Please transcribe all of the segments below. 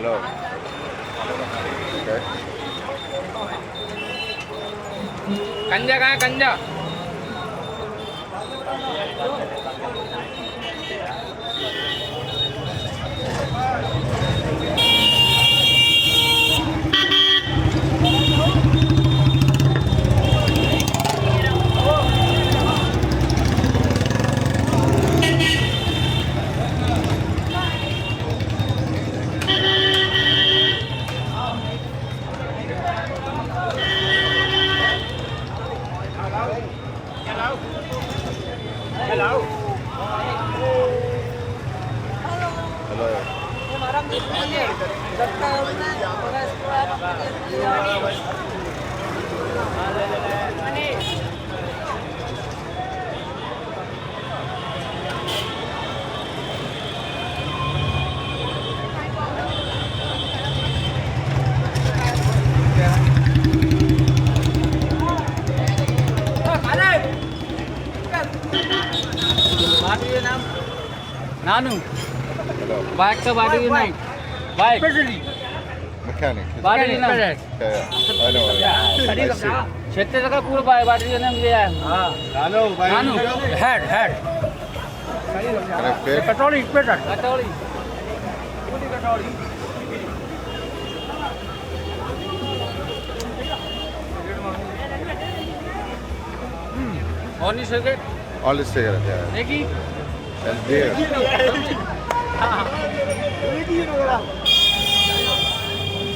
Hello. Okay. कंजा कहाँ है कंजा? Hello. नानू Hello. Bike का बाडी नहीं बाइक Mechanic. बाडी ना Yeah, I know. I see. क्षेत्र का पूरा बाडी ने दिया है नानू हेड Can I pay? कटोरी कटोरी और नहीं सके All the cigarette, yeah. देखी And beer.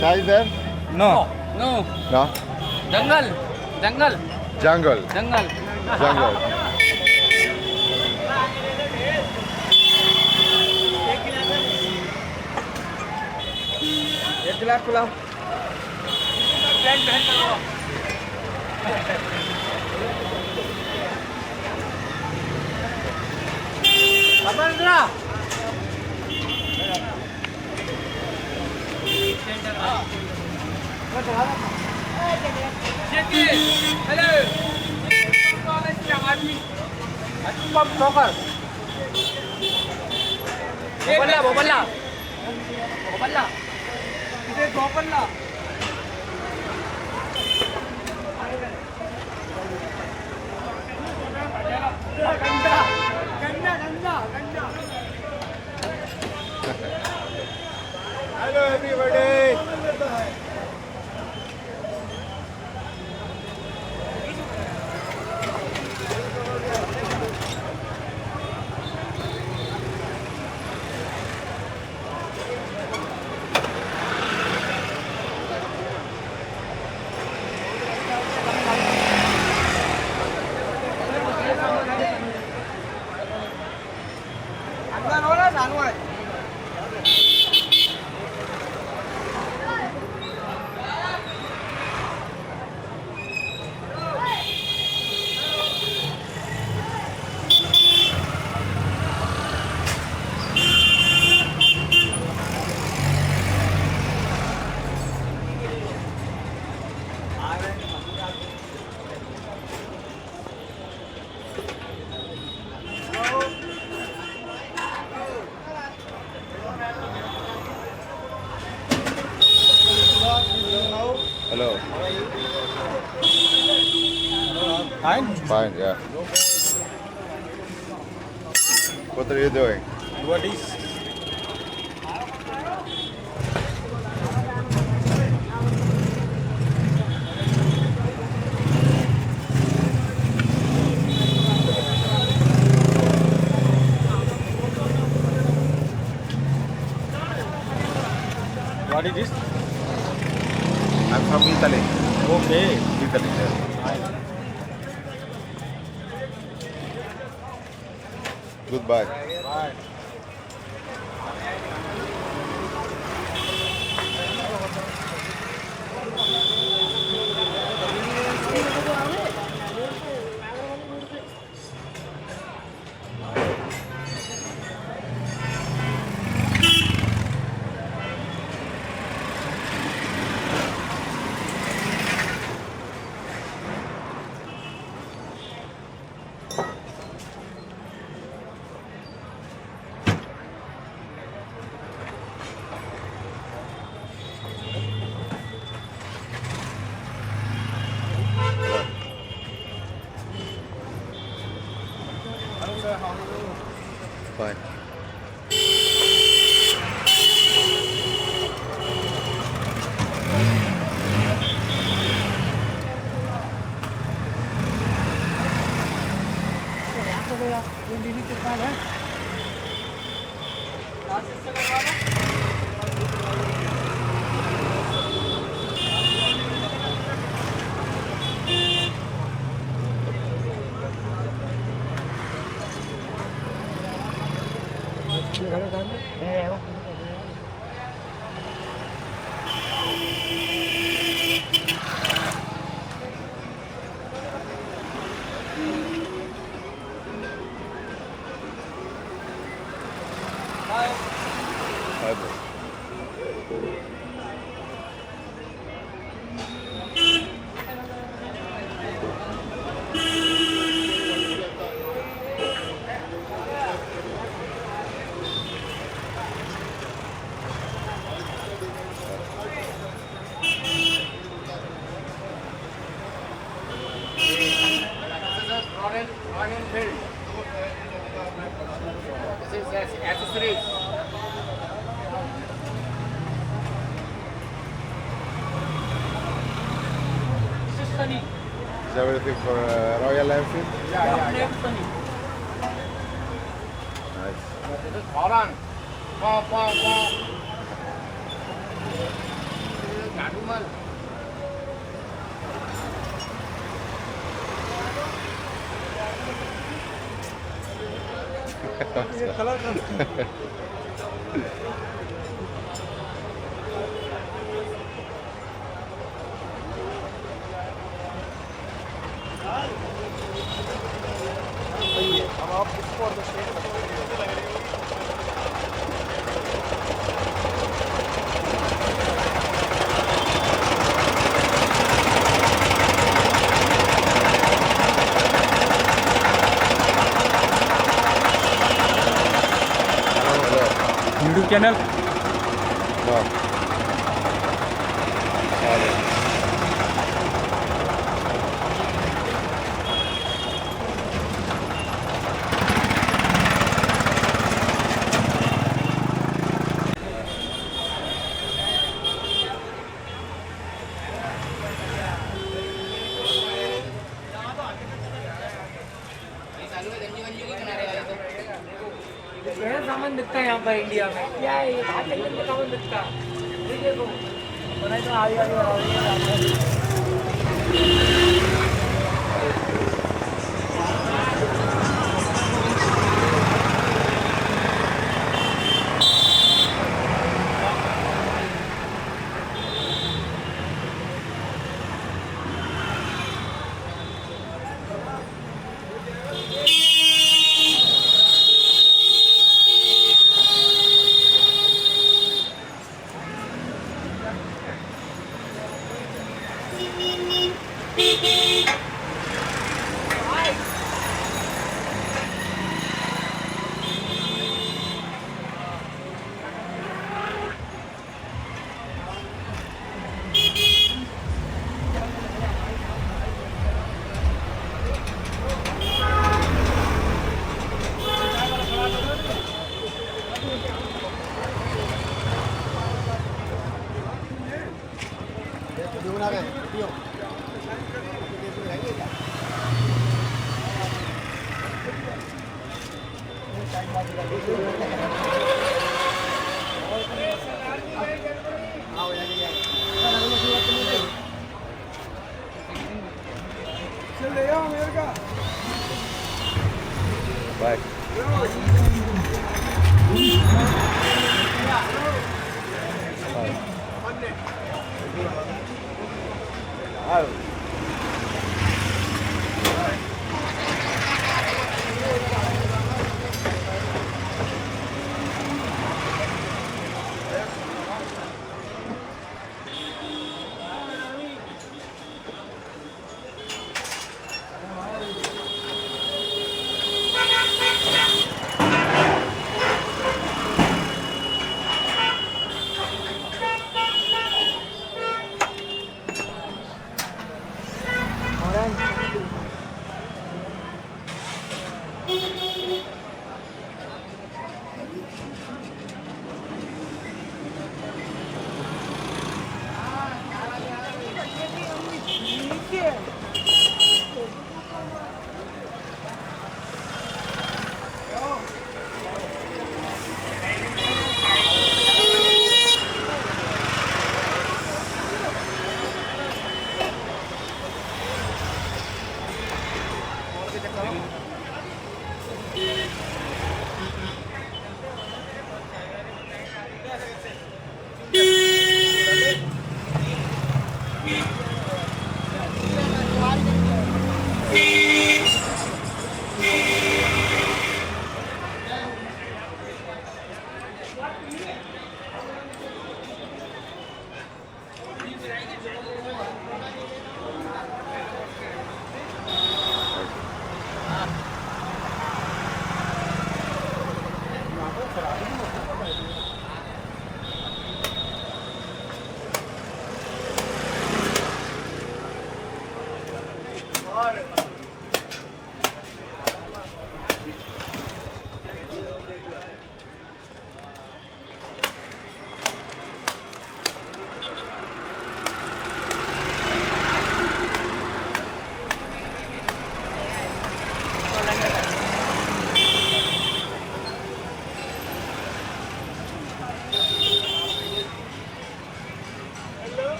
Sai there? No no No? Jungle jungle Jungle. Jungle Jungle. एक गिलास पिलाओ Hello, everybody. Hello. Fine. Fine, yeah. What are you doing? What is? What is this? I'm from Italy. Okay. Italy, yeah. Goodbye. Bye. Hi, bro. Royal Enfield. This is accessories. This is Sunny. Is everything for Royal Enfield? Sunny. Nice. This is Holland. Pom, pom, pom. This is Gadumal. Hello. YouTube channel. No. Sorry. क्या सामान बिकता है यहाँ पर India में? क्या है ये? बाहर चलने में सामान बिकता है। ये देखो, बनाई तो आगे आगे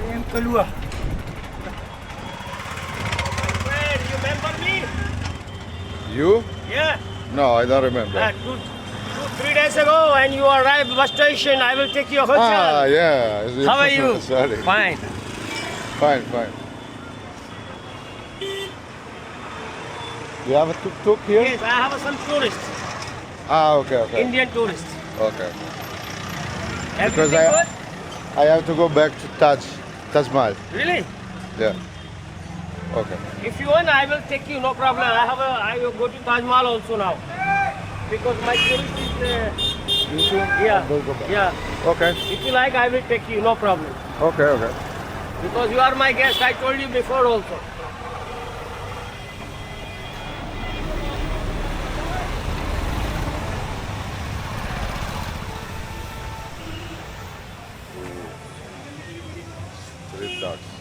Yang keluar. Wait, you remember me? You? Yeah. No, I don't remember. 3 days ago when you arrived bus station, I will take you hotel. Ah, yeah. How are you? Sorry. Fine. Fine, fine. You have a tuk-tuk here? Yes, I have some tourists, Ah, okay, okay. Indian tourists. Okay. Everything I- good? I have to go back to Taj Mahal. Really? Yeah. Okay. If you want, I will take you, no problem. I will go to Taj Mahal also now. Because my tourist is, You too? yeah, We'll go back. yeah. Okay. If you like, I will take you, no problem. Okay, okay. Because you are my guest, I told you before also. Street dogs.